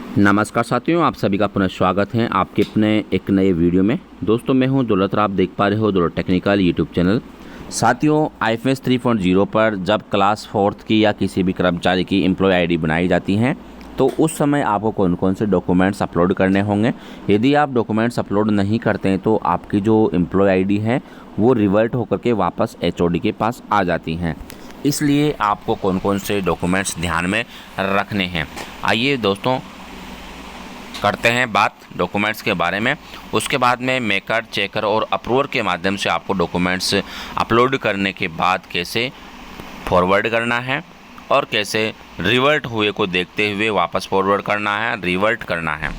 नमस्कार साथियों, आप सभी का पुनः स्वागत है आपके अपने एक नए वीडियो में। दोस्तों मैं हूं दौलत, आप देख पा रहे हो दौलत टेक्निकल यूट्यूब चैनल। साथियों IFS 3.0 पर जब क्लास 4th की या किसी भी कर्मचारी की एम्प्लॉय आईडी बनाई जाती हैं तो उस समय आपको कौन कौन से डॉक्यूमेंट्स अपलोड करने होंगे। यदि आप डॉक्यूमेंट्स अपलोड नहीं करते हैं तो आपकी जो एम्प्लॉय आईडी है वो रिवर्ट होकर के वापस HOD के पास आ जाती हैं। इसलिए आपको कौन कौन से डॉक्यूमेंट्स ध्यान में रखने हैं, आइए दोस्तों करते हैं बात डॉक्यूमेंट्स के बारे में। उसके बाद में मेकर, चेकर और अप्रूवर के माध्यम से आपको डॉक्यूमेंट्स अपलोड करने के बाद कैसे फॉरवर्ड करना है और कैसे रिवर्ट हुए को देखते हुए वापस फॉरवर्ड करना है, रिवर्ट करना है।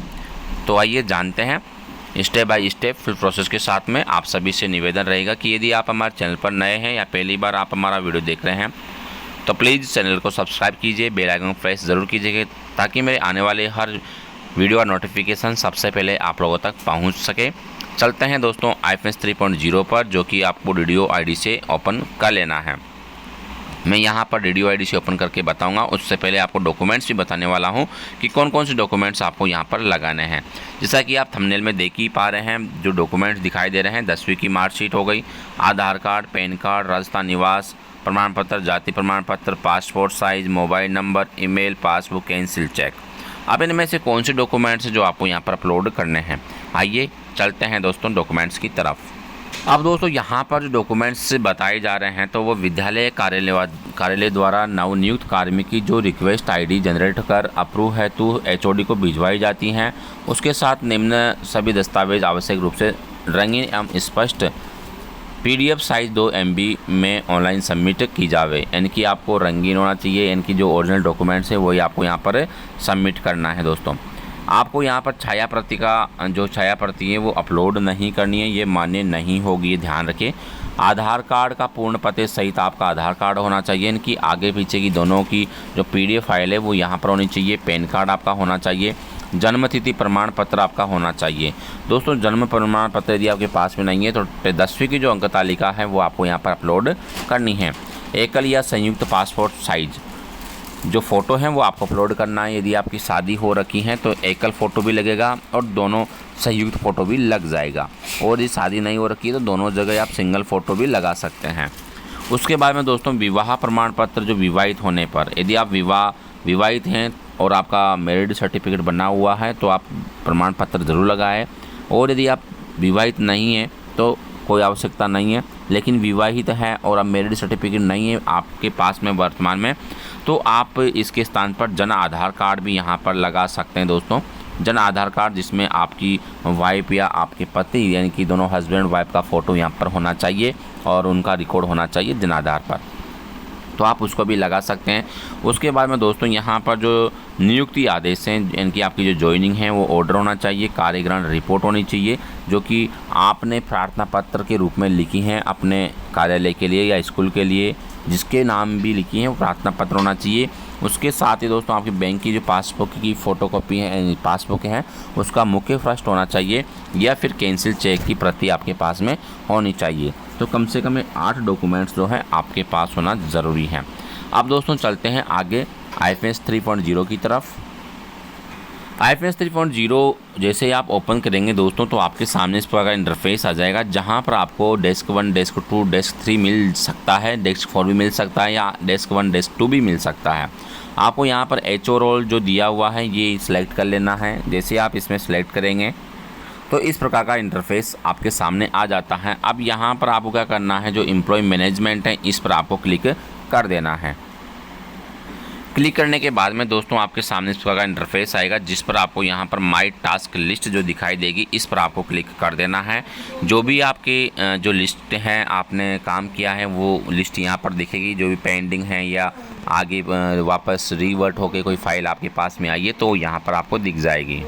तो आइए जानते हैं step by step full process के साथ में। आप सभी से निवेदन रहेगा कि यदि आप हमारे चैनल पर नए हैं या पहली बार आप हमारा वीडियो देख रहे हैं तो प्लीज़ चैनल को सब्सक्राइब कीजिए, बेल आइकन प्रेस ज़रूर कीजिएगा ताकि मेरे आने वाले हर वीडियो का नोटिफिकेशन सबसे पहले आप लोगों तक पहुंच सके। चलते हैं दोस्तों IFS 3.0 पर, जो कि आपको DDO ID से ओपन कर लेना है। मैं यहां पर DDO ID से ओपन करके बताऊंगा। उससे पहले आपको डॉक्यूमेंट्स भी बताने वाला हूं कि कौन कौन से डॉक्यूमेंट्स आपको यहां पर लगाने हैं। जैसा कि आप थंबनेल में देख ही पा रहे हैं, जो डॉक्यूमेंट्स दिखाई दे रहे हैं 10वीं की मार्कशीट हो गई, आधार कार्ड, पैन कार्ड, राजस्थान निवास प्रमाण पत्र, जाति प्रमाण पत्र, passport size, mobile number, email, passbook, cancel cheque. अब इनमें से कौन से डॉक्यूमेंट्स जो आपको यहाँ पर अपलोड करने हैं, आइए चलते हैं दोस्तों डॉक्यूमेंट्स की तरफ। अब दोस्तों यहाँ पर जो डॉक्यूमेंट्स बताए जा रहे हैं तो वो विद्यालय कार्यालय द्वारा नवनियुक्त कार्मिक की जो रिक्वेस्ट आईडी जनरेट कर अप्रूव हेतु HOD को भिजवाई जाती हैं। उसके साथ निम्न सभी दस्तावेज आवश्यक रूप से रंगीन एवं स्पष्ट PDF साइज 2 MB में ऑनलाइन सबमिट की जावे। यानी कि आपको रंगीन होना चाहिए, यानी कि जो ओरिजिनल डॉक्यूमेंट्स है वही आपको यहाँ पर सबमिट करना है। दोस्तों आपको यहाँ पर छाया प्रति का जो छाया प्रति है वो अपलोड नहीं करनी है, ये मान्य नहीं होगी, ये ध्यान रखें। आधार कार्ड का पूर्ण पते सहित आपका आधार कार्ड होना चाहिए, इनकी आगे पीछे की दोनों की जो PDF फाइल है वो यहाँ पर होनी चाहिए। पैन कार्ड आपका होना चाहिए। जन्म तिथि प्रमाण पत्र आपका होना चाहिए। दोस्तों जन्म प्रमाण पत्र यदि आपके पास में नहीं है तो 10वीं की जो अंक तालिका है वो आपको यहाँ पर अपलोड करनी है। एकल या संयुक्त पासपोर्ट साइज जो फ़ोटो हैं वो आपको अपलोड करना है। यदि आपकी शादी हो रखी है तो एकल फ़ोटो भी लगेगा और दोनों संयुक्त फ़ोटो भी लग जाएगा, और यदि शादी नहीं हो रखी है तो दोनों जगह आप सिंगल फ़ोटो भी लगा सकते हैं। उसके बाद में दोस्तों विवाह प्रमाण पत्र, जो विवाहित होने पर, यदि आप विवाहित हैं और आपका मैरिड सर्टिफिकेट बना हुआ है तो आप प्रमाण पत्र ज़रूर लगाएं। और यदि आप विवाहित नहीं हैं तो कोई आवश्यकता नहीं है, लेकिन विवाहित है और अब मैरिड सर्टिफिकेट नहीं है आपके पास में वर्तमान में, तो आप इसके स्थान पर जन आधार कार्ड भी यहाँ पर लगा सकते हैं। दोस्तों जन आधार कार्ड जिसमें आपकी वाइफ या आपके पति यानी कि दोनों हस्बैंड वाइफ का फ़ोटो यहाँ पर होना चाहिए और उनका रिकॉर्ड होना चाहिए जन आधार पर, तो आप उसको भी लगा सकते हैं। उसके बाद में दोस्तों यहाँ पर जो नियुक्ति आदेश हैं, यानी कि आपकी जो ज्वाइनिंग है वो ऑर्डर होना चाहिए, कार्यग्रहण रिपोर्ट होनी चाहिए जो कि आपने प्रार्थना पत्र के रूप में लिखी हैं अपने कार्यालय के लिए या स्कूल के लिए, जिसके नाम भी लिखी है वो प्रार्थना पत्र होना चाहिए। उसके साथ ही दोस्तों आपकी बैंक की जो पासबुक की फ़ोटोकॉपी है, पासबुक है, उसका मुख्य पृष्ठ होना चाहिए या फिर कैंसिल चेक की प्रति आपके पास में होनी चाहिए। तो कम से कम 8 डॉक्यूमेंट्स जो है आपके पास होना ज़रूरी है। अब दोस्तों चलते हैं आगे IFS 3.0 की तरफ। IFS 3.0 जैसे आप ओपन करेंगे दोस्तों तो आपके सामने इस प्रकार का इंटरफेस आ जाएगा, जहां पर आपको डेस्क 1, डेस्क 2, डेस्क 3 मिल सकता है, डेस्क 4 भी मिल सकता है या डेस्क 1, डेस्क 2 भी मिल सकता है। आपको यहां पर HO रोल जो दिया हुआ है ये सिलेक्ट कर लेना है। जैसे आप इसमें सिलेक्ट करेंगे तो इस प्रकार का इंटरफेस आपके सामने आ जाता है। अब यहाँ पर आपको क्या करना है, जो एम्प्लॉय मैनेजमेंट है इस पर आपको क्लिक कर देना है। क्लिक करने के बाद में दोस्तों आपके सामने इस प्रकार का इंटरफेस आएगा, जिस पर आपको यहाँ पर माई टास्क लिस्ट जो दिखाई देगी इस पर आपको क्लिक कर देना है। जो भी आपकी जो लिस्ट है आपने काम किया है वो लिस्ट यहाँ पर दिखेगी, जो भी पेंडिंग है या आगे वापस रिवर्ट होकर कोई फाइल आपके पास में आई है तो यहाँ पर आपको दिख जाएगी।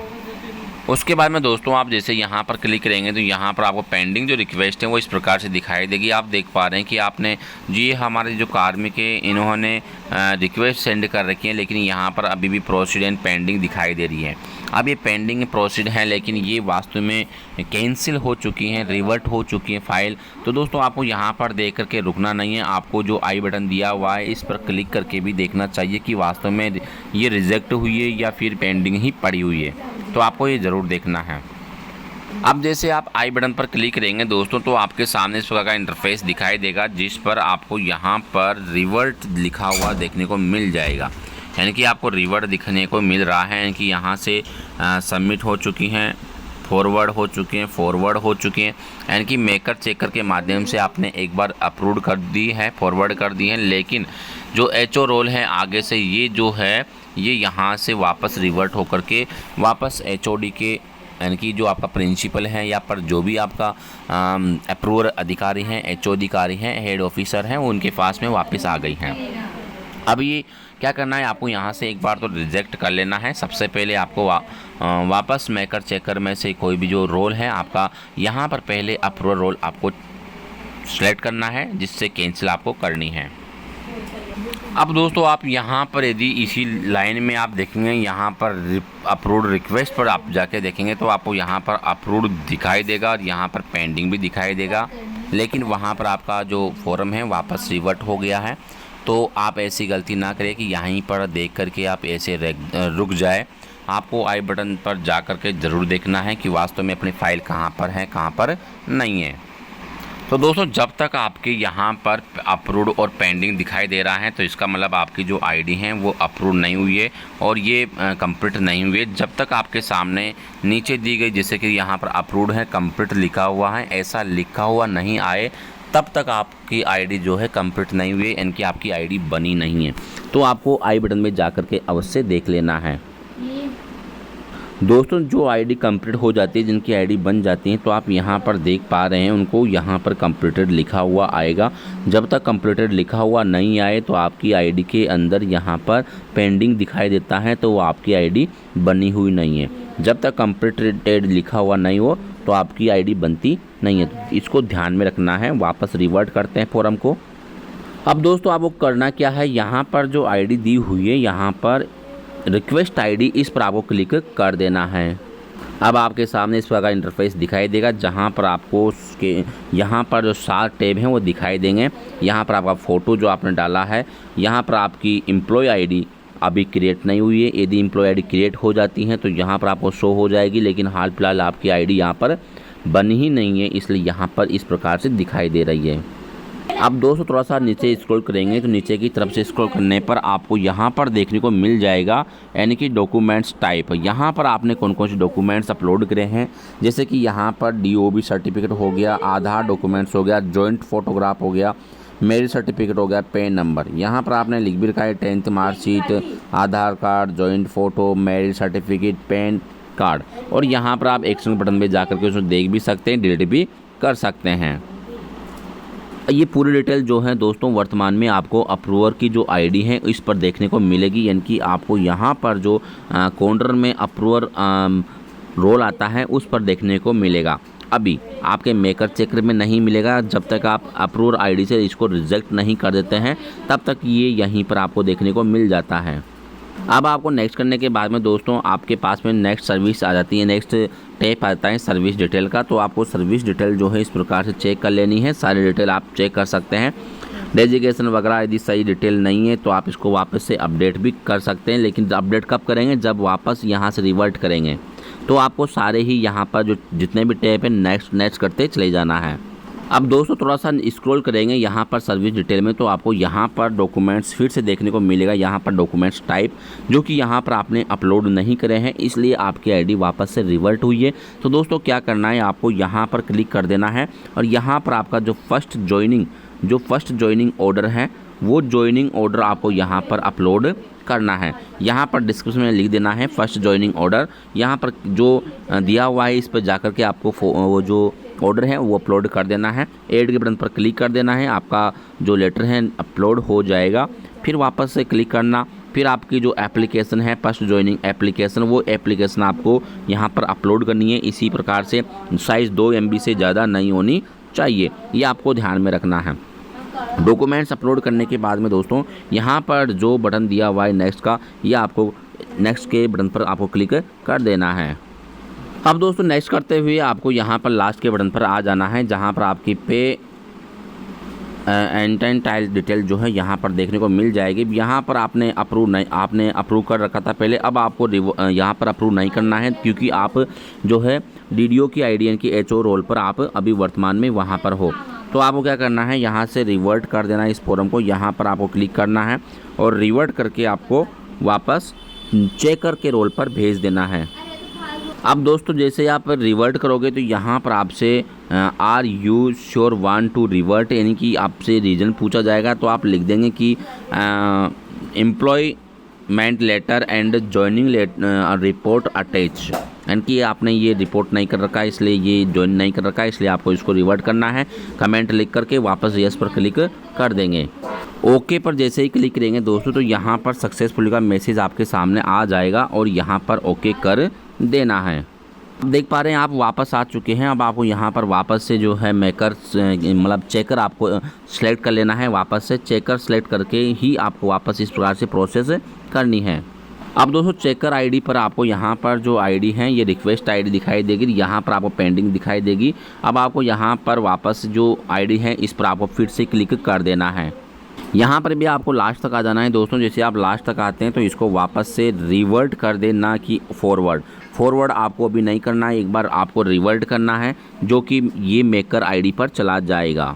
उसके बाद में दोस्तों आप जैसे यहाँ पर क्लिक करेंगे तो यहाँ पर आपको पेंडिंग जो रिक्वेस्ट है वो इस प्रकार से दिखाई देगी। आप देख पा रहे हैं कि आपने जी हमारे जो कार्मिक है इन्होंने रिक्वेस्ट सेंड कर रखी है, लेकिन यहाँ पर अभी भी प्रोसीड एंड पेंडिंग दिखाई दे रही है। अब ये पेंडिंग प्रोसीड है, लेकिन ये वास्तव में कैंसिल हो चुकी हैं, रिवर्ट हो चुकी है फाइल। तो दोस्तों आपको यहाँ पर देख करके रुकना नहीं है, आपको जो आई बटन दिया हुआ है इस पर क्लिक करके भी देखना चाहिए कि वास्तव में ये रिजेक्ट हुई है या फिर पेंडिंग ही पड़ी हुई है। तो आपको ये ज़रूर देखना है। अब जैसे आप आई बटन पर क्लिक करेंगे दोस्तों, तो आपके सामने इस प्रकार का इंटरफेस दिखाई देगा, जिस पर आपको यहाँ पर रिवर्ट लिखा हुआ देखने को मिल जाएगा। यानी कि आपको रिवर्ट दिखने को मिल रहा है, यानी कि यहाँ से सबमिट हो चुकी हैं, फॉरवर्ड हो चुके हैं, फॉरवर्ड हो चुके हैं, यानी कि मेकर चेकर के माध्यम से आपने एक बार अप्रूव कर दी है, फॉरवर्ड कर दी है। लेकिन जो एचओ रोल है आगे से ये जो है ये यहाँ से वापस रिवर्ट होकर के वापस एचओडी के, यानी कि जो आपका प्रिंसिपल है या पर जो भी आपका अप्रूवर अधिकारी हैं, एचओ अधिकारी हैं, हेड ऑफिसर हैं, वो उनके पास में वापस आ गई हैं। अब ये क्या करना है, आपको यहाँ से एक बार तो रिजेक्ट कर लेना है। सबसे पहले आपको वापस मेकर चेकर में से कोई भी जो रोल है आपका, यहाँ पर पहले अप्रूवर रोल आपको सेलेक्ट करना है, जिससे कैंसिल आपको करनी है। अब दोस्तों आप यहाँ पर यदि इसी लाइन में आप देखेंगे, यहाँ पर अप्रूव्ड रिक्वेस्ट पर आप जाके देखेंगे तो आपको यहाँ पर अप्रूव्ड दिखाई देगा और यहाँ पर पेंडिंग भी दिखाई देगा, लेकिन वहाँ पर आपका जो फॉर्म है वापस रिवर्ट हो गया है। तो आप ऐसी गलती ना करें कि यहीं पर देख करके आप ऐसे रुक जाए। आपको आई बटन पर जा कर के ज़रूर देखना है कि वास्तव में अपनी फ़ाइल कहाँ पर है, कहाँ पर नहीं है। तो दोस्तों जब तक आपके यहाँ पर अप्रूव्ड और पेंडिंग दिखाई दे रहा है, तो इसका मतलब आपकी जो आईडी है वो अप्रूव नहीं हुई है और ये कंप्लीट नहीं हुई है। जब तक आपके सामने नीचे दी गई, जैसे कि यहाँ पर अप्रूव्ड है, कंप्लीट लिखा हुआ है, ऐसा लिखा हुआ नहीं आए, तब तक आपकी आईडी जो है कंप्लीट नहीं हुई है, यानी कि आपकी आईडी बनी नहीं है। तो आपको आई बटन में जा कर के अवश्य देख लेना है। दोस्तों जो आईडी कंप्लीट हो जाती है, जिनकी आईडी बन जाती है, तो आप यहाँ पर देख पा रहे हैं उनको यहाँ पर कंप्लीटेड लिखा हुआ आएगा। जब तक कंप्लीटेड लिखा हुआ नहीं आए तो आपकी आईडी के अंदर यहाँ पर पेंडिंग दिखाई देता है, तो वो आपकी आईडी बनी हुई नहीं है। जब तक कंप्लीटेड लिखा हुआ नहीं हो तो आपकी आईडी बनती नहीं है। तो इसको ध्यान में रखना है। वापस रिवर्ट करते हैं फॉर्म को। अब दोस्तों आपको करना क्या है, यहाँ पर जो आईडी दी हुई है, यहाँ पर रिक्वेस्ट आईडी, इस पर आपको क्लिक कर देना है। अब आपके सामने इस प्रकार का इंटरफेस दिखाई देगा, जहाँ पर आपको उसके यहाँ पर जो 7 टैब हैं वो दिखाई देंगे। यहाँ पर आपका फ़ोटो जो आपने डाला है, यहाँ पर आपकी एम्प्लॉय आईडी अभी क्रिएट नहीं हुई है। यदि एम्प्लॉय आईडी क्रिएट हो जाती है तो यहाँ पर आपको शो हो जाएगी, लेकिन हाल फिलहाल आपकी आईडी यहाँ पर बनी ही नहीं है, इसलिए यहाँ पर इस प्रकार से दिखाई दे रही है। अब दोस्तों थोड़ा सा नीचे स्क्रॉल करेंगे तो नीचे की तरफ से स्क्रॉल करने पर आपको यहाँ पर देखने को मिल जाएगा, यानी कि डॉक्यूमेंट्स टाइप। यहाँ पर आपने कौन कौन से डॉक्यूमेंट्स अपलोड करे हैं, जैसे कि यहाँ पर DOB सर्टिफिकेट हो गया, आधार डॉक्यूमेंट्स हो गया, जॉइंट फोटोग्राफ हो गया, मैरिज सर्टिफिकेट हो गया, पैन नंबर। यहाँ पर आपने लिख भी रखा है 10th marksheet, Aadhaar card, joint photo, marriage certificate, PAN card. और यहाँ पर आप एक्शन बटन में जा करके उसको देख भी सकते हैं, डिलीट भी कर सकते हैं। ये पूरी डिटेल जो है दोस्तों वर्तमान में आपको अप्रूवर की जो आईडी है इस पर देखने को मिलेगी, यानी कि आपको यहाँ पर जो कॉर्नर में अप्रूवर रोल आता है उस पर देखने को मिलेगा। अभी आपके मेकर चेकर में नहीं मिलेगा, जब तक आप अप्रूवर आईडी से इसको रिजेक्ट नहीं कर देते हैं तब तक ये यहीं पर आपको देखने को मिल जाता है। अब आपको नेक्स्ट करने के बाद में दोस्तों आपके पास में नेक्स्ट सर्विस आ जाती है, नेक्स्ट टैब आता है सर्विस डिटेल का। तो आपको सर्विस डिटेल जो है इस प्रकार से चेक कर लेनी है। सारी डिटेल आप चेक कर सकते हैं। डेजिग्नेशन वगैरह यदि सही डिटेल नहीं है तो आप इसको वापस से अपडेट भी कर सकते हैं, लेकिन अपडेट कब करेंगे, जब वापस यहाँ से रिवर्ट करेंगे। तो आपको सारे ही यहाँ पर जो जितने भी टैब हैं नेक्स्ट करते चले जाना है। अब दोस्तों थोड़ा सा स्क्रॉल करेंगे यहाँ पर सर्विस डिटेल में, तो आपको यहाँ पर डॉक्यूमेंट्स फिर से देखने को मिलेगा। यहाँ पर डॉक्यूमेंट्स टाइप जो कि यहाँ पर आपने अपलोड नहीं करे हैं, इसलिए आपकी आईडी वापस से रिवर्ट हुई है। तो दोस्तों क्या करना है, आपको यहाँ पर क्लिक कर देना है और यहाँ पर आपका जो फर्स्ट ज्वाइनिंग ऑर्डर है वो ज्वाइनिंग ऑर्डर आपको यहाँ पर अपलोड करना है। यहाँ पर डिस्क्रिप्शन में लिख देना है फर्स्ट ज्वाइनिंग ऑर्डर। यहाँ पर जो दिया हुआ है इस पर जाकर के आपको वो जो ऑर्डर है वो अपलोड कर देना है। ऐड के बटन पर क्लिक कर देना है, आपका जो लेटर है अपलोड हो जाएगा। फिर वापस से क्लिक करना, फिर आपकी जो एप्लीकेशन है फर्स्ट ज्वाइनिंग एप्लीकेशन, वो एप्लीकेशन आपको यहाँ पर अपलोड करनी है। इसी प्रकार से साइज़ 2 MB से ज़्यादा नहीं होनी चाहिए, ये आपको ध्यान में रखना है। डॉक्यूमेंट्स अपलोड करने के बाद में दोस्तों यहाँ पर जो बटन दिया हुआ है नेक्स्ट का, ये आपको नेक्स्ट के बटन पर आपको क्लिक कर देना है। अब दोस्तों नेक्स्ट करते हुए आपको यहाँ पर लास्ट के बटन पर आ जाना है, जहाँ पर आपकी पे एंड टाइल डिटेल जो है यहाँ पर देखने को मिल जाएगी। यहाँ पर आपने अप्रूव कर रखा था पहले, अब आपको यहाँ पर अप्रूव नहीं करना है, क्योंकि आप जो है DDO की IDN की HO रोल पर आप अभी वर्तमान में वहाँ पर हो। तो आपको क्या करना है, यहाँ से रिवर्ट कर देना है इस फॉर्म को, यहाँ पर आपको क्लिक करना है और रिवर्ट करके आपको वापस चेकर के रोल पर भेज देना है। अब दोस्तों जैसे आप रिवर्ट करोगे तो यहाँ पर आपसे are you sure want to revert, यानी कि आपसे रीज़न पूछा जाएगा। तो आप लिख देंगे कि employment letter and joining report attach, यानी कि आपने ये रिपोर्ट नहीं कर रखा है, इसलिए ये ज्वाइन नहीं कर रखा है, इसलिए आपको इसको रिवर्ट करना है। कमेंट लिख करके वापस यस पर क्लिक कर देंगे। ओके पर जैसे ही क्लिक करेंगे दोस्तों तो यहाँ पर सक्सेसफुल का मैसेज आपके सामने आ जाएगा और यहाँ पर ओके कर देना है। देख पा रहे हैं आप वापस आ चुके हैं। अब आपको यहाँ पर वापस से जो है चेकर आपको सेलेक्ट कर लेना है। वापस से चेकर सेलेक्ट करके ही आपको वापस इस प्रकार से प्रोसेस करनी है। अब दोस्तों चेकर आईडी पर आपको यहाँ पर जो आईडी है ये रिक्वेस्ट आईडी दिखाई देगी, यहाँ पर आपको पेंडिंग दिखाई देगी। अब आपको यहाँ पर वापस जो आईडी है इस पर आपको फिर से क्लिक कर देना है। यहाँ पर भी आपको लास्ट तक आ जाना है दोस्तों। जैसे आप लास्ट तक आते हैं तो इसको वापस से रिवर्ट कर देना कि फॉरवर्ड आपको अभी नहीं करना है, एक बार आपको रिवर्ट करना है, जो कि ये मेकर आईडी पर चला जाएगा।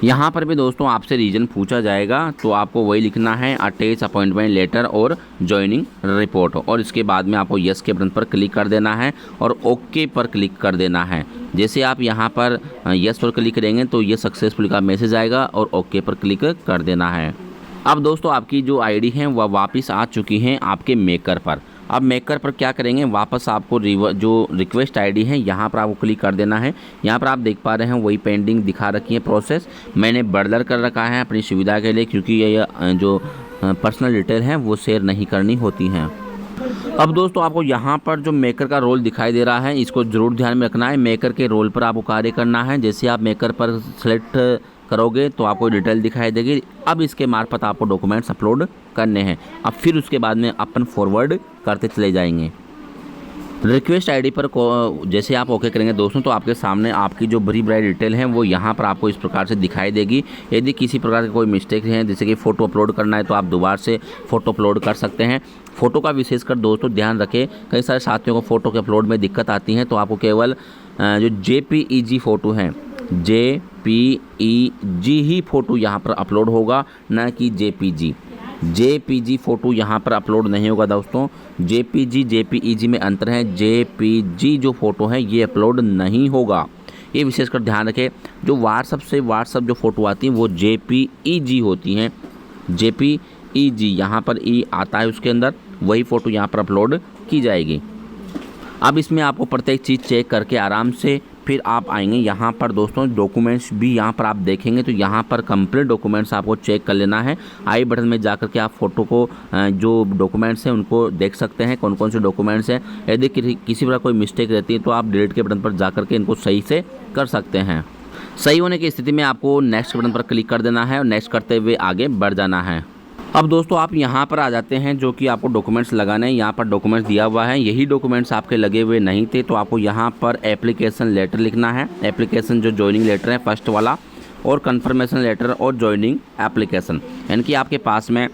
यहाँ पर भी दोस्तों आपसे रीज़न पूछा जाएगा, तो आपको वही लिखना है अटैच अपॉइंटमेंट लेटर और जॉइनिंग रिपोर्ट, और इसके बाद में आपको यस के बटन पर क्लिक कर देना है और ओके पर क्लिक कर देना है। जैसे आप यहाँ पर यस पर क्लिक करेंगे तो ये सक्सेसफुल का मैसेज आएगा और ओके पर क्लिक कर देना है। अब दोस्तों आपकी जो आईडी है वह वापस आ चुकी हैं आपके मेकर पर। अब मेकर पर क्या करेंगे, वापस आपको जो रिक्वेस्ट आईडी है यहाँ पर आपको क्लिक कर देना है। यहाँ पर आप देख पा रहे हैं वही पेंडिंग दिखा रखी है प्रोसेस। मैंने ब्लर कर रखा है अपनी सुविधा के लिए, क्योंकि ये जो पर्सनल डिटेल है वो शेयर नहीं करनी होती हैं। अब दोस्तों आपको यहाँ पर जो मेकर का रोल दिखाई दे रहा है इसको ज़रूर ध्यान में रखना है। मेकर के रोल पर आपको कार्य करना है। जैसे आप मेकर पर सेलेक्ट करोगे तो आपको डिटेल दिखाई देगी। अब इसके मार्फत आपको डॉक्यूमेंट्स अपलोड करने हैं। अब फिर उसके बाद में अपन फॉरवर्ड करते चले जाएंगे। रिक्वेस्ट आईडी पर जैसे आप ओके करेंगे दोस्तों तो आपके सामने आपकी जो भरी भरी डिटेल है वो यहाँ पर आपको इस प्रकार से दिखाई देगी। यदि किसी प्रकार का कोई मिस्टेक है, जैसे कि फ़ोटो अपलोड करना है, तो आप दोबारा से फ़ोटो अपलोड कर सकते हैं। फ़ोटो का विशेषकर दोस्तों ध्यान रखें, कई सारे साथियों को फ़ोटो के अपलोड में दिक्कत आती है, तो आपको केवल जो JPEG फ़ोटो है, JPEG ही फ़ोटो यहाँ पर अपलोड होगा, ना कि JPG फ़ोटो यहाँ पर अपलोड नहीं होगा दोस्तों। JPEG में अंतर है। JPG जो फ़ोटो है ये अपलोड नहीं होगा, ये विशेषकर ध्यान रखें। जो व्हाट्सअप जो फ़ोटो आती है वो JPEG होती हैं। JPEG यहाँ पर ई आता है उसके अंदर, वही फ़ोटो यहाँ पर अपलोड की जाएगी। अब इसमें आपको प्रत्येक चीज़ चेक करके आराम से फिर आप आएंगे यहाँ पर दोस्तों। डॉक्यूमेंट्स भी यहाँ पर आप देखेंगे तो यहाँ पर कंप्लीट डॉक्यूमेंट्स आपको चेक कर लेना है। आई बटन में जाकर के आप फ़ोटो को जो डॉक्यूमेंट्स हैं उनको देख सकते हैं, कौन कौन से डॉक्यूमेंट्स हैं। यदि किसी प्रकार कोई मिस्टेक रहती है तो आप डिलीट के बटन पर जाकर के इनको सही से कर सकते हैं। सही होने की स्थिति में आपको नेक्स्ट बटन पर क्लिक कर देना है और नेक्स्ट करते हुए आगे बढ़ जाना है। अब दोस्तों आप यहाँ पर आ जाते हैं, जो कि आपको डॉक्यूमेंट्स लगाने हैं। यहाँ पर डॉक्यूमेंट्स दिया हुआ है, यही डॉक्यूमेंट्स आपके लगे हुए नहीं थे, तो आपको यहाँ पर एप्लीकेशन लेटर लिखना है। एप्लीकेशन जो जॉइनिंग लेटर है फर्स्ट वाला, और कंफर्मेशन लेटर और जॉइनिंग एप्लीकेशन, यानी कि आपके पास में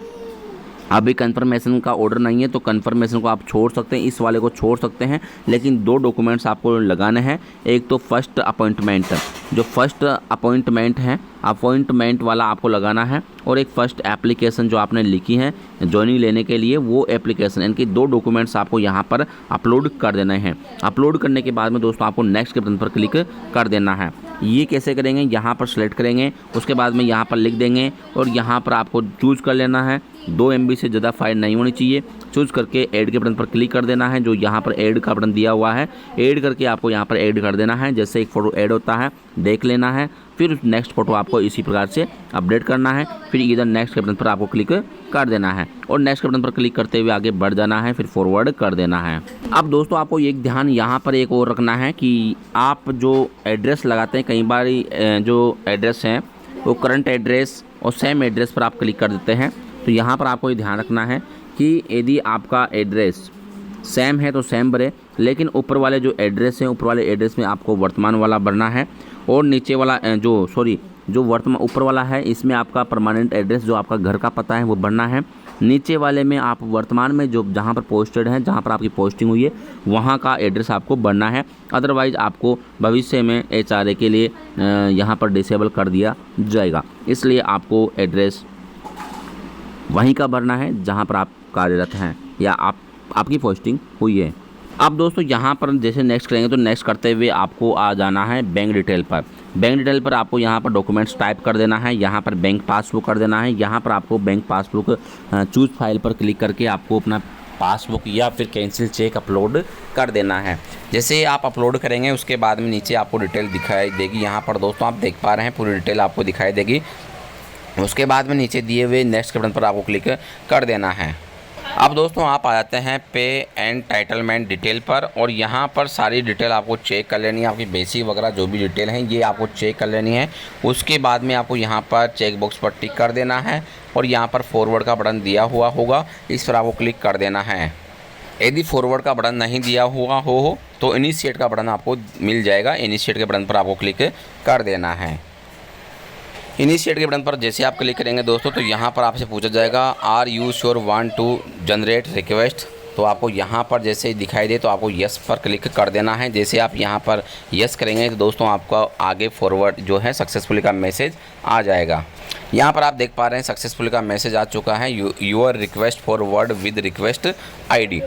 अभी कंफर्मेशन का ऑर्डर नहीं है तो कंफर्मेशन को आप छोड़ सकते हैं, इस वाले को छोड़ सकते हैं, लेकिन दो डॉक्यूमेंट्स आपको लगाने हैं। एक तो फर्स्ट अपॉइंटमेंट, जो फर्स्ट अपॉइंटमेंट है अपॉइंटमेंट वाला आपको लगाना है, और एक फ़र्स्ट एप्लीकेशन जो आपने लिखी है ज्वाइनिंग लेने के लिए वो एप्लीकेशन, इनके दो डॉक्यूमेंट्स आपको यहाँ पर अपलोड कर देने हैं। अपलोड करने के बाद में दोस्तों आपको नेक्स्ट के बटन पर क्लिक कर देना है। ये कैसे करेंगे, यहाँ पर सेलेक्ट करेंगे, उसके बाद में यहाँ पर लिख देंगे और यहाँ पर आपको चूज़ कर लेना है। 2 MB से ज़्यादा फाइल नहीं होनी चाहिए। चूज़ करके ऐड के बटन पर क्लिक कर देना है, जो यहाँ पर ऐड का बटन दिया हुआ है, ऐड करके आपको यहाँ पर ऐड कर देना है। जैसे एक फ़ोटो ऐड होता है देख लेना है, फिर नेक्स्ट फ़ोटो आपको इसी प्रकार से अपडेट करना है। फिर इधर नेक्स्ट के बटन पर आपको क्लिक कर देना है और नेक्स्ट के बटन पर क्लिक करते हुए आगे बढ़ जाना है, फिर फॉरवर्ड कर देना है। अब दोस्तों आपको एक ध्यान यहाँ पर एक और रखना है कि आप जो एड्रेस लगाते हैं, कई बार जो एड्रेस हैं वो करंट एड्रेस और सेम एड्रेस पर आप क्लिक कर देते हैं। तो यहाँ पर आपको ये ध्यान रखना है कि यदि आपका एड्रेस सेम है तो सेम भरे, लेकिन ऊपर वाले जो एड्रेस हैं ऊपर वाले एड्रेस में आपको वर्तमान वाला भरना है, और नीचे वाला जो वर्तमान ऊपर वाला है इसमें आपका परमानेंट एड्रेस जो आपका घर का पता है वो भरना है। नीचे वाले में आप वर्तमान में जो जहाँ पर पोस्टेड हैं, जहाँ पर आपकी पोस्टिंग हुई है वहाँ का एड्रेस आपको भरना है। अदरवाइज़ आपको भविष्य में HRA के लिए यहाँ पर डिसेबल कर दिया जाएगा, इसलिए आपको एड्रेस वहीं का भरना है जहाँ पर आप कार्यरत हैं या आपकी पोस्टिंग हुई है। अब दोस्तों यहाँ पर जैसे नेक्स्ट करेंगे तो नेक्स्ट करते हुए आपको आ जाना है बैंक डिटेल पर। बैंक डिटेल पर आपको यहाँ पर डॉक्यूमेंट्स टाइप कर देना है, यहाँ पर बैंक पासबुक कर देना है। यहाँ पर आपको बैंक पासबुक चूज फाइल पर क्लिक करके आपको अपना पासबुक या फिर कैंसिल चेक अपलोड कर देना है। जैसे आप अपलोड करेंगे उसके बाद में नीचे आपको डिटेल दिखाई देगी। यहाँ पर दोस्तों आप देख पा रहे हैं पूरी डिटेल आपको दिखाई देगी। उसके बाद में नीचे दिए हुए नेक्स्ट के बटन पर आपको क्लिक कर देना है। अब दोस्तों आप आ जाते हैं पे एंड टाइटलमेंट डिटेल पर, और यहाँ पर सारी डिटेल आपको चेक कर लेनी है। आपकी बेसिक वगैरह जो भी डिटेल हैं ये आपको चेक कर लेनी है। उसके बाद में आपको यहाँ पर चेक बॉक्स पर टिक कर देना है, और यहाँ पर फॉरवर्ड का बटन दिया हुआ होगा, इस पर आपको क्लिक कर देना है। यदि फॉरवर्ड का बटन नहीं दिया हुआ हो तो इनिशिएट का बटन आपको मिल जाएगा। इनिशिएट के बटन पर आपको क्लिक कर देना है। इनिशिएट के बटन पर जैसे आप क्लिक करेंगे दोस्तों तो यहाँ पर आपसे पूछा जाएगा are you sure want to generate request. तो आपको यहाँ पर जैसे दिखाई दे तो आपको यस पर क्लिक कर देना है। जैसे आप यहाँ पर यस करेंगे तो दोस्तों आपका आगे फॉरवर्ड जो है सक्सेसफुली का मैसेज आ जाएगा। यहाँ पर आप देख पा रहे हैं सक्सेसफुली का मैसेज आ चुका है। Your request forward with request ID।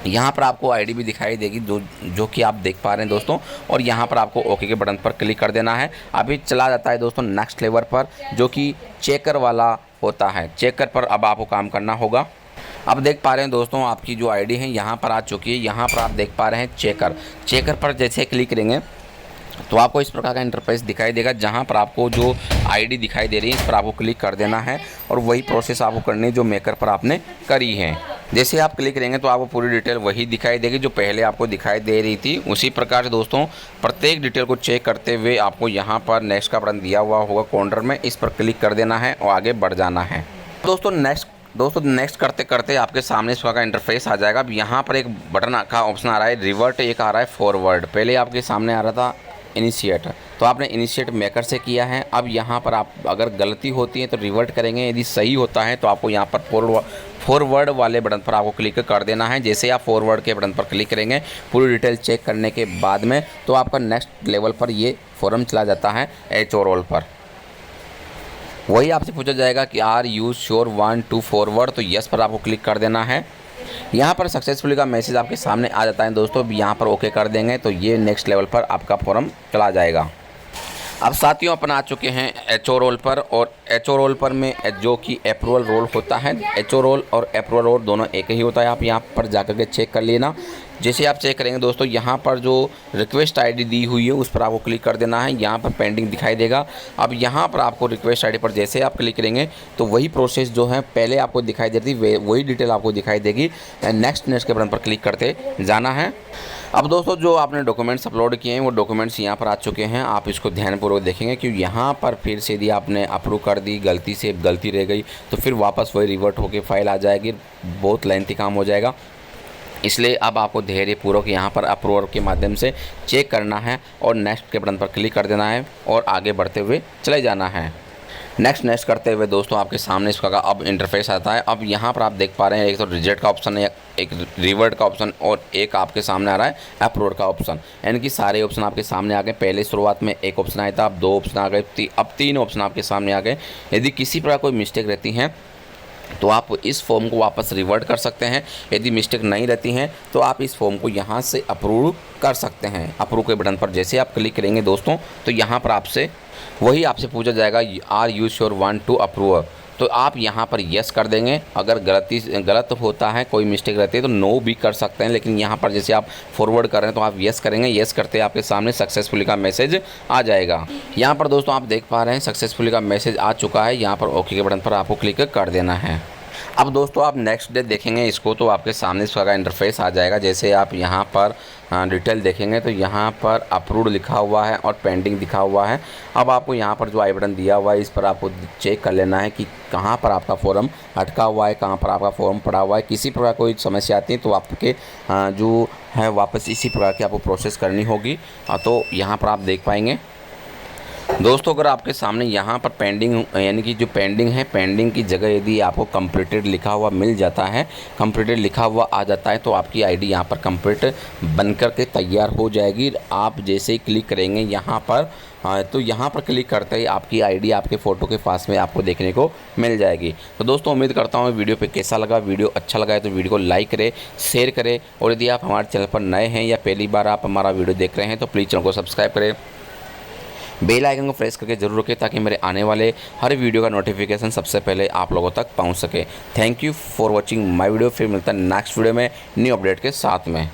यहाँ पर आपको ID भी दिखाई देगी जो कि आप देख पा रहे हैं दोस्तों, और यहाँ पर आपको ओके के बटन पर क्लिक कर देना है। अभी चला जाता है दोस्तों नेक्स्ट लेवल पर जो कि चेकर वाला होता है। चेकर पर अब आपको काम करना होगा। अब देख पा रहे हैं दोस्तों आपकी जो ID है यहाँ पर आ चुकी है। यहाँ पर आप देख पा रहे हैं चेकर पर जैसे क्लिक करेंगे तो आपको इस प्रकार का इंटरफेस दिखाई देगा, जहां पर आपको जो ID दिखाई दे रही है इस पर आपको क्लिक कर देना है, और वही प्रोसेस आपको करनी है जो मेकर पर आपने करी है। जैसे आप क्लिक करेंगे तो आपको पूरी डिटेल वही दिखाई देगी जो पहले आपको दिखाई दे रही थी। उसी प्रकार से दोस्तों प्रत्येक डिटेल को चेक करते हुए आपको यहाँ पर नेक्स्ट का बटन दिया हुआ होगा कॉर्नर में, इस पर क्लिक कर देना है और आगे बढ़ जाना है। दोस्तों नेक्स्ट करते करते आपके सामने इस प्रकार का इंटरफेस आ जाएगा। अब यहाँ पर एक बटन का ऑप्शन आ रहा है रिवर्ट, एक आ रहा है फॉरवर्ड। पहले आपके सामने आ रहा था इनिशिएट, तो आपने इनिशिएट मेकर से किया है। अब यहाँ पर आप अगर गलती होती है तो रिवर्ट करेंगे, यदि सही होता है तो आपको यहाँ पर फॉरवर्ड वाले बटन पर आपको क्लिक कर देना है। जैसे आप फॉरवर्ड के बटन पर क्लिक करेंगे पूरी डिटेल चेक करने के बाद में तो आपका नेक्स्ट लेवल पर ये फॉर्म चला जाता है HO रोल पर। वही आपसे पूछा जाएगा कि are you sure want to forward, तो यस पर आपको क्लिक कर देना है। यहाँ पर सक्सेसफुली का मैसेज आपके सामने आ जाता है दोस्तों। यहाँ पर ओके कर देंगे तो ये नेक्स्ट लेवल पर आपका फॉर्म चला जाएगा। अब साथियों अपन आ चुके हैं HO रोल पर, और HO रोल पर में जो कि अप्रूवल रोल होता है। HO रोल और अप्रूवल रोल दोनों एक ही होता है। आप यहाँ पर जाकर के चेक कर लेना। जैसे आप चेक करेंगे दोस्तों यहाँ पर जो रिक्वेस्ट ID दी हुई है उस पर आपको क्लिक कर देना है। यहाँ पर पेंडिंग दिखाई देगा। अब यहाँ पर आपको रिक्वेस्ट ID पर जैसे आप क्लिक करेंगे तो वही प्रोसेस जो है पहले आपको दिखाई देती वही डिटेल आपको दिखाई देगी। नेक्स्ट के बटन पर क्लिक करते जाना है। अब दोस्तों जो आपने डॉक्यूमेंट्स अपलोड किए हैं वो डॉक्यूमेंट्स यहाँ पर आ चुके हैं। आप इसको ध्यानपूर्वक देखेंगे कि यहाँ पर फिर से यदि आपने अप्रूव कर दी, गलती रह गई तो फिर वापस वही रिवर्ट होकर फाइल आ जाएगी। बहुत लेंथी काम हो जाएगा, इसलिए अब आपको धैर्यपूर्वक यहाँ पर अप्रूवर के माध्यम से चेक करना है और नेक्स्ट के बटन पर क्लिक कर देना है और आगे बढ़ते हुए चले जाना है। नेक्स्ट करते हुए दोस्तों आपके सामने इसका अब इंटरफेस आता है। अब यहाँ पर आप देख पा रहे हैं एक तो रिजेक्ट का ऑप्शन है, एक रिवर्ट का ऑप्शन, और एक आपके सामने आ रहा है अप्रूवर का ऑप्शन। यानी कि सारे ऑप्शन आपके सामने आ गए। पहले शुरुआत में एक ऑप्शन आया था, अब 2 ऑप्शन आ गए, अब 3 ऑप्शन आपके सामने आ गए। यदि किसी प्रकार कोई मिस्टेक रहती है तो आप इस फॉर्म को वापस रिवर्ट कर सकते हैं। यदि मिस्टेक नहीं रहती हैं तो आप इस फॉर्म को यहाँ से अप्रूव कर सकते हैं। अप्रूव के बटन पर जैसे आप क्लिक करेंगे दोस्तों तो यहाँ पर आपसे पूछा जाएगा are you sure want to approve, तो आप यहाँ पर यस कर देंगे। अगर गलत होता है, कोई मिस्टेक रहती है तो नो भी कर सकते हैं, लेकिन यहाँ पर जैसे आप फॉरवर्ड कर रहे हैं तो आप यस करेंगे। यस करते आपके सामने सक्सेसफुली का मैसेज आ जाएगा। यहाँ पर दोस्तों आप देख पा रहे हैं सक्सेसफुली का मैसेज आ चुका है। यहाँ पर ओके के बटन पर आपको क्लिक कर देना है। अब दोस्तों आप नेक्स्ट डे देखेंगे इसको तो आपके सामने इस का इंटरफेस आ जाएगा। जैसे आप यहाँ पर डिटेल देखेंगे तो यहाँ पर अप्रूव्ड लिखा हुआ है और पेंडिंग लिखा हुआ है। अब आपको यहाँ पर जो आई बटन दिया हुआ है इस पर आपको चेक कर लेना है कि कहाँ पर आपका फॉर्म अटका हुआ है, कहाँ पर आपका फॉर्म पड़ा हुआ है। किसी प्रकार कोई समस्या आती है तो आपके जो है वापस इसी प्रकार की आपको प्रोसेस करनी होगी। तो यहाँ पर आप देख पाएंगे दोस्तों, अगर आपके सामने यहाँ पर पेंडिंग यानी कि जो पेंडिंग है, पेंडिंग की जगह यदि आपको कंप्लीटेड लिखा हुआ मिल जाता है, कंप्लीटेड लिखा हुआ आ जाता है तो आपकी आईडी यहाँ पर कंप्लीट बनकर के तैयार हो जाएगी। आप जैसे ही क्लिक करेंगे यहाँ पर तो यहाँ पर क्लिक करते ही आपकी आईडी आपके फ़ोटो के पास में आपको देखने को मिल जाएगी। तो दोस्तों उम्मीद करता हूँ वीडियो पे कैसा लगा। वीडियो अच्छा लगा है तो वीडियो को लाइक करें, शेयर करें और यदि आप हमारे चैनल पर नए हैं या पहली बार आप हमारा वीडियो देख रहे हैं तो प्लीज़ चैनल को सब्सक्राइब करें, बेल आइकन को प्रेस करके जरूर रखें ताकि मेरे आने वाले हर वीडियो का नोटिफिकेशन सबसे पहले आप लोगों तक पहुंच सके। Thank you for watching my video. फिर मिलता है नेक्स्ट वीडियो में न्यू अपडेट के साथ में।